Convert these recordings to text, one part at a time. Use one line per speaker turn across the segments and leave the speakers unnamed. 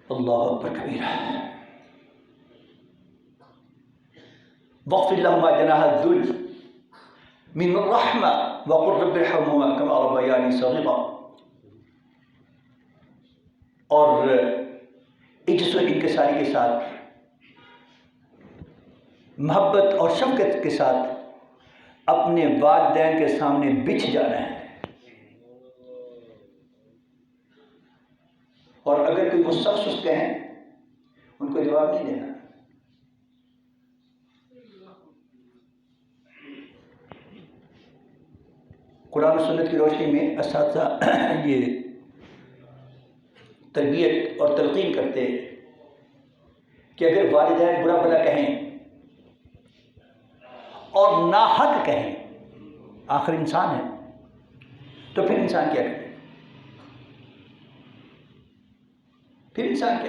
اللہ اکبر کبیرہ واغفر لهما جناح الذل من الرحمة وقل رب ارحمهما كما ربياني صغيرا. اور عجز و انکساری کے ساتھ محبت اور شفقت کے ساتھ اپنے والدین کے سامنے بچھ جانا ہے. اور اگر کوئی وہ سخت کہیں ان کو جواب نہیں دینا. قرآن و سنت کی روشنی میں اساتذہ یہ تربیت اور تلقین کرتے کہ اگر والدین برا بھلا کہیں اور ناحق کہیں، آخر انسان ہے تو پھر انسان کیا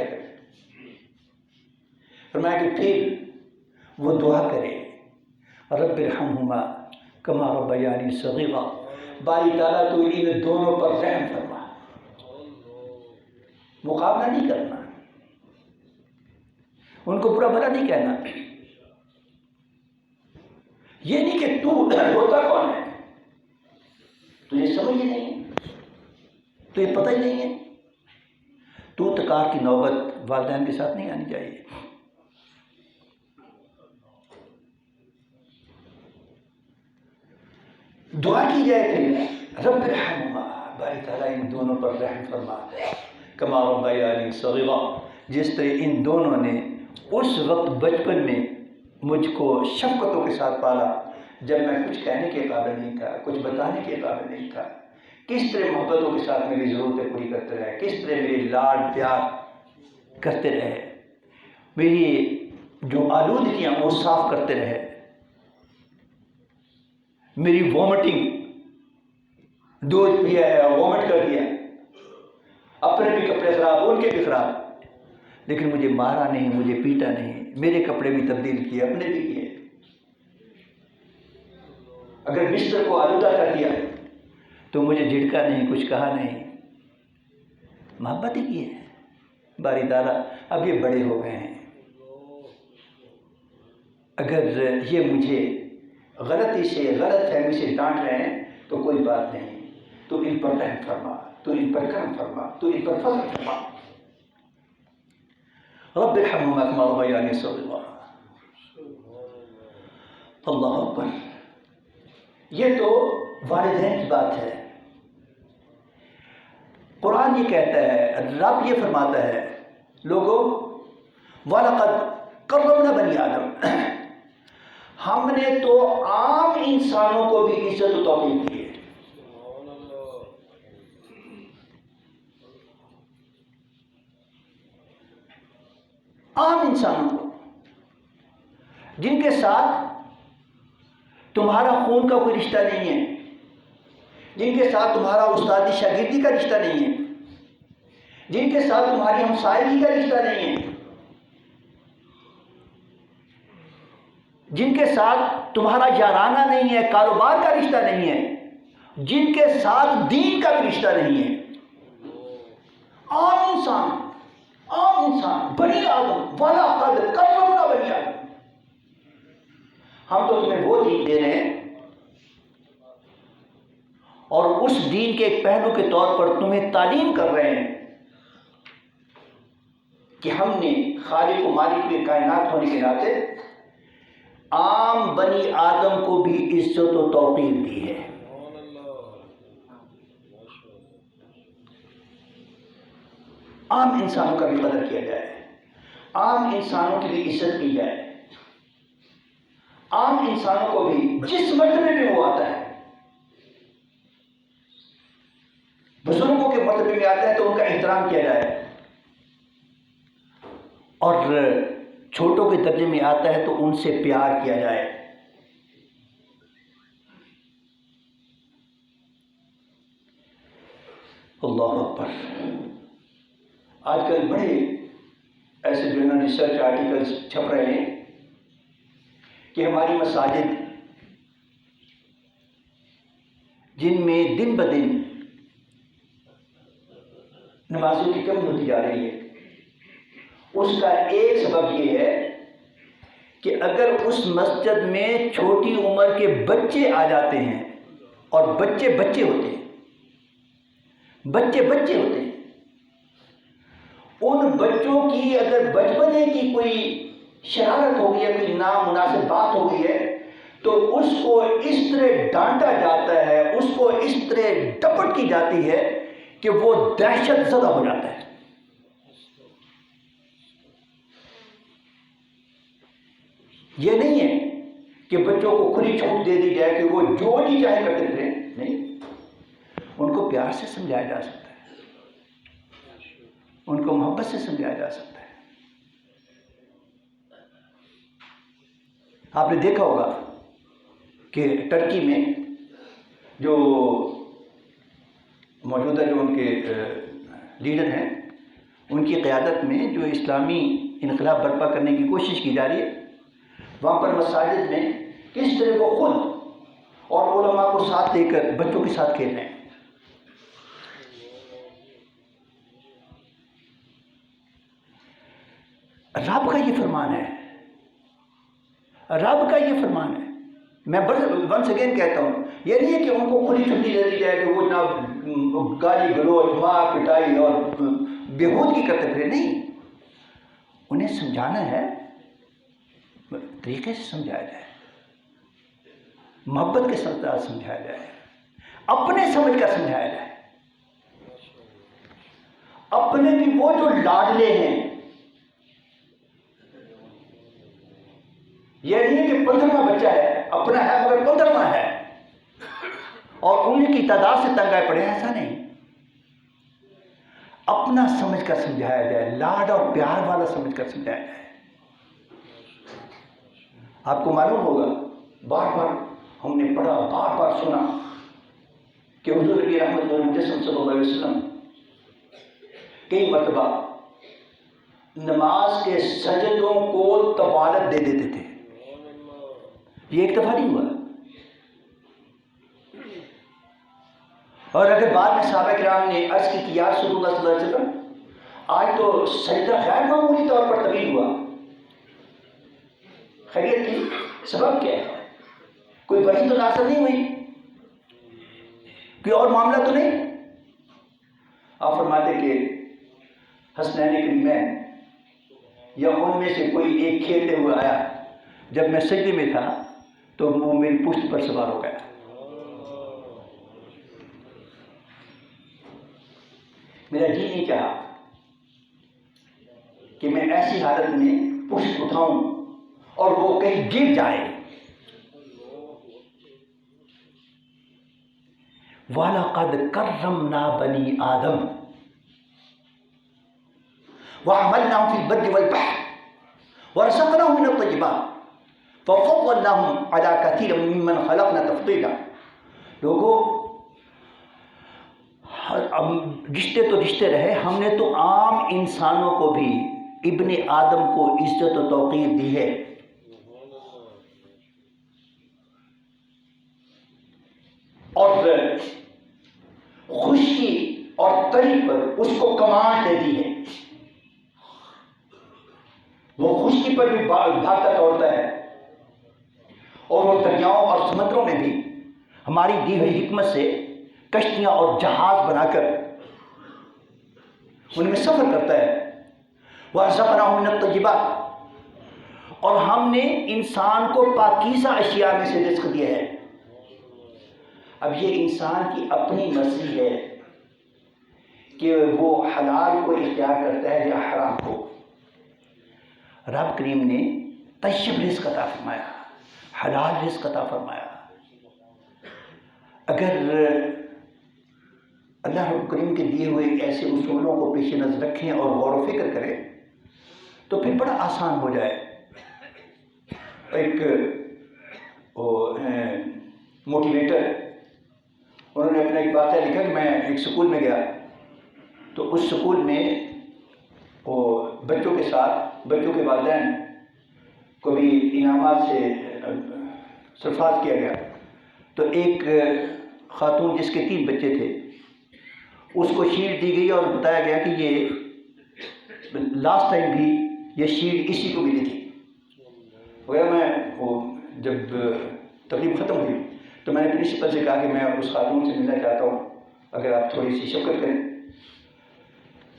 کرے؟ فرمایا کہ پھر وہ دعا کرے رب ارحمہما کما ربیانی صغیرا. باری تعالیٰ تو ان دونوں پر رحم فرما. مقابلہ نہیں کرنا، ان کو برا بھلا نہیں کہنا. یہ نہیں کہ تو ہوتا کون ہے، تجھے سمجھ ہی نہیں ہے، تجھے پتہ ہی نہیں ہے. تو تکار کی نوبت والدین کے ساتھ نہیں آنی چاہیے. دعا کی جائے پھر رب ارحمہما، باری تعالیٰ ان دونوں پر رحم فرما کما ربیانی صغیرا، جس طرح ان دونوں نے اس وقت بچپن میں مجھ کو شفقتوں کے ساتھ پالا جب میں کچھ کہنے کے قابل نہیں تھا، کچھ بتانے کے قابل نہیں تھا. کس طرح محبتوں کے ساتھ میری ضرورتیں پوری کرتے رہے، کس طرح میری لاڈ پیار کرتے رہے، میری جو آلودگیاں وہ صاف کرتے رہے، میری وومٹنگ، دودھ پیا ہے اور وومٹ کر دیا، اپنے بھی کپڑے خراب ان کے بھی خراب، لیکن مجھے مارا نہیں، مجھے پیٹا نہیں، میرے کپڑے بھی تبدیل کیے، اپنے بھی کیے. اگر بستر کو آلودہ کر دیا تو مجھے جھڑکا نہیں، کچھ کہا نہیں، محبت ہی کی ہے. باری تعالیٰ اب یہ بڑے ہو گئے ہیں، اگر یہ مجھے غلطی سے غلط فہمی سے ڈانٹ رہے ہیں تو کوئی بات نہیں، تو ان پر رحم فرما، تو ان پر کرم فرما، تو ان پر فضل فرما. رب ارحمہما کما ربیانی صغیرا. اللہ اکبر. یہ تو والدین کی بات ہے. قرآن یہ کہتا ہے، رب یہ فرماتا ہے لوگوں وَلَقَدْ كَرَّمْنَا بَنِي آدم، ہم نے تو عام انسانوں کو بھی عزت و توقیر دی ہے. عام انسانوں کو جن کے ساتھ تمہارا خون کا کوئی رشتہ نہیں ہے، جن کے ساتھ تمہارا استادی شاگردی کا رشتہ نہیں ہے، جن کے ساتھ تمہاری ہمسائیگی کا رشتہ نہیں ہے، جن کے ساتھ تمہارا یارانہ نہیں ہے، کاروبار کا رشتہ نہیں ہے، جن کے ساتھ دین کا بھی رشتہ نہیں ہے. عام انسان بنی آدم وَلَقَدْ كَرَّمْنَا بَنِي آدم. ہم تو تمہیں وہ دین دے رہے ہیں اور اس دین کے ایک پہلو کے طور پر تمہیں تعلیم کر رہے ہیں کہ ہم نے خالق و مالک کے کائنات ہونے کے ناطے عام بنی آدم کو بھی عزت و توقیر دی ہے. عام انسانوں کا بھی قدر کیا جائے، عام انسانوں کی بھی عزت کی جائے، عام انسانوں کو بھی جس مرتبے میں وہ آتا ہے، بزرگوں کے مرتبے میں آتا ہے تو ان کا احترام کیا جائے، اور چھوٹوں کے درجے میں آتا ہے تو ان سے پیار کیا جائے. اللہ اکبر. آج کل بڑے ایسے جو ہے نا ریسرچ آرٹیکلز چھپ رہے ہیں کہ ہماری مساجد جن میں دن بدن نمازوں کی کمی ہوتی جا رہی ہے، اس کا ایک سبب یہ ہے کہ اگر اس مسجد میں چھوٹی عمر کے بچے آ جاتے ہیں، اور بچے بچے ہوتے ہیں، ان بچوں کی اگر بچپنے کی کوئی شرارت ہو گئی ہے، کوئی نامناسب بات ہو گئی ہے، تو اس کو اس طرح ڈانٹا جاتا ہے، اس کو اس طرح ڈپٹ کی جاتی ہے کہ وہ دہشت زدہ ہو جاتا ہے۔ یہ نہیں ہے کہ بچوں کو کھلی چھوٹ دے دی جائے کہ وہ جو جی چاہے کرتے رہے، نہیں، ان کو پیار سے سمجھایا جا سکتا ہے، ان کو محبت سے سمجھایا جا سکتا ہے۔ آپ نے دیکھا ہوگا کہ ٹرکی میں جو موجودہ جو ان کے لیڈر ہیں، ان کی قیادت میں جو اسلامی انقلاب برپا کرنے کی کوشش کی جا رہی ہے، وہاں پر مساجد میں کس طرح وہ خود اور علماء کو ساتھ لے کر بچوں کے ساتھ کھیل رہے ہیں۔ رب کا یہ فرمان ہے، رب کا یہ فرمان ہے۔ میں ونس اگین کہتا ہوں، یہ نہیں ہے کہ ان کو کھلی چھٹی دے دی جائے کہ وہ نہ گالی گلوچ، مار پٹائی اور بےہودگی کرتے پھرے، نہیں، انہیں سمجھانا ہے، طریقے سے سمجھایا جائے، محبت کے ساتھ سمجھایا جائے، اپنے سمجھ کر سمجھایا جائے۔ اپنے بھی وہ جو لاڈلے ہیں، یہ نہیں ہے کہ 15واں بچہ ہے، اپنا ہے مگر 15واں ہے اور انہیں کی تعداد سے تنگ آئے پڑے، ایسا نہیں، اپنا سمجھ کر سمجھایا جائے، لاڈ اور پیار والا سمجھ کر سمجھایا جائے۔ آپ کو معلوم ہوگا، بار بار ہم نے پڑھا، بار بار سنا کہ حضور نبی رحمت اللہ مجسم صلی اللہ علیہ وسلم کئی مرتبہ نماز کے سجدوں کو طوالت دے دیتے تھے۔ یہ ایک دفعہ نہیں ہوا، اور اگر بعد میں صحابہ کرام نے عرض کی کہ یا رسول اللہ صلی اللہ علیہ وسلم، آج تو سجدہ غیر معمولی طور پر طویل ہوا، خیریت کی سبب کیا ہے؟ کوئی وحی تو نازل نہیں ہوئی، کوئی اور معاملہ تو نہیں؟ آپ فرماتے کہ حسنین کریمین یا ان میں سے کوئی ایک کھیلتے ہوئے آیا، جب میں سجدے میں تھا تو وہ میری پشت پر سوار ہو گیا۔ میرا جی نہیں چاہا کہ میں ایسی حالت میں پشت اٹھاؤں اور وہ کہیں گر جائے۔ وَلَقَدْ كَرَّمْنَا بَنِي آدَمَ وَحَمَلْنَاهُمْ فِي الْبَرِّ وَالْبَحْرِ وَرَزَقْنَاهُم مِّنَ الطَّيِّبَاتِ فَفَضَّلْنَاهُمْ عَلَىٰ كَثِيرٍ مِّمَّنْ خَلَقْنَا تَفْضِيلًا۔ لوگوں، رشتے تو رشتے رہے، ہم نے تو عام انسانوں کو بھی، ابن آدم کو عزت و توقیر دی ہے۔ اور خوشی اور تری پر اس کو کمانڈ دے دی ہے، وہ خشکی پر بھی بھاگتا دوڑتا ہے، اور وہ دریاؤں اور سمندروں میں بھی ہماری دی ہوئی حکمت سے کشتیاں اور جہاز بنا کر ان میں سفر کرتا ہے۔ وَرَزَقْنَاهُم مِّنَ الطَّيِّبَاتِ، اور ہم نے انسان کو پاکیزہ اشیاء میں سے رزق دیا ہے۔ اب یہ انسان کی اپنی مرضی ہے کہ وہ حلال کو اختیار کرتا ہے یا حرام کو۔ رب کریم نے طیب رزق عطا فرمایا، حلال رزق عطا فرمایا۔ اگر اللہ رب کریم کے دیے ہوئے ایسے اصولوں کو پیش نظر رکھیں اور غور و فکر کریں تو پھر بڑا آسان ہو جائے۔ ایک موٹیویٹر، انہوں نے اپنا ایک واقعہ لکھا کہ میں ایک سکول میں گیا تو اس سکول میں وہ بچوں کے ساتھ، بچوں کے والدین کو بھی انعامات سے سرفراز کیا گیا، تو ایک خاتون جس کے 3 بچے تھے، اس کو شیٹ دی گئی اور بتایا گیا کہ یہ لاسٹ ٹائم بھی یہ شیٹ اسی کو ملی تھی. گویا میں وہ جب تقریب ختم ہوئی تو میں نے پرنسپل سے کہا کہ میں اس خاتون سے ملنا چاہتا ہوں، اگر آپ تھوڑی سی شفقت کریں.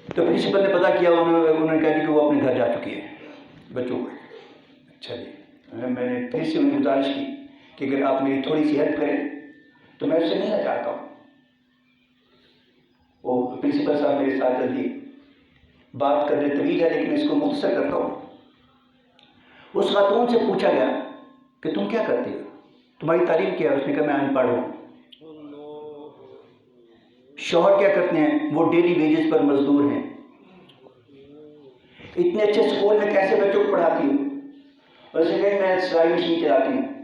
تو پرنسپل نے پتہ کیا، انہوں نے کہا کہ وہ اپنے گھر جا چکی ہے بچوں کو. اچھا جی. میں نے پھر سے انہیں گزارش کی کہ اگر آپ میری تھوڑی سی ہیلپ کریں تو میں اس سے ملنا چاہتا ہوں. وہ پرنسپل صاحب میرے ساتھ جلدی بات کرنے طویل ہے لیکن اس کو مختصر کرتا ہوں. اس خاتون سے پوچھا گیا کہ تم کیا کرتی ہو، تمہاری تعلیم کیا ہے؟ اس نے کہا میں ان پڑھ ہوں. شوہر کیا کرتے ہیں؟ وہ ڈیلی ویجز پر مزدور ہیں. اتنے اچھے اسکول میں کیسے بچوں کو پڑھاتی ہوں؟ اور اس نے کہا میں سلائی مشین چلاتی ہوں.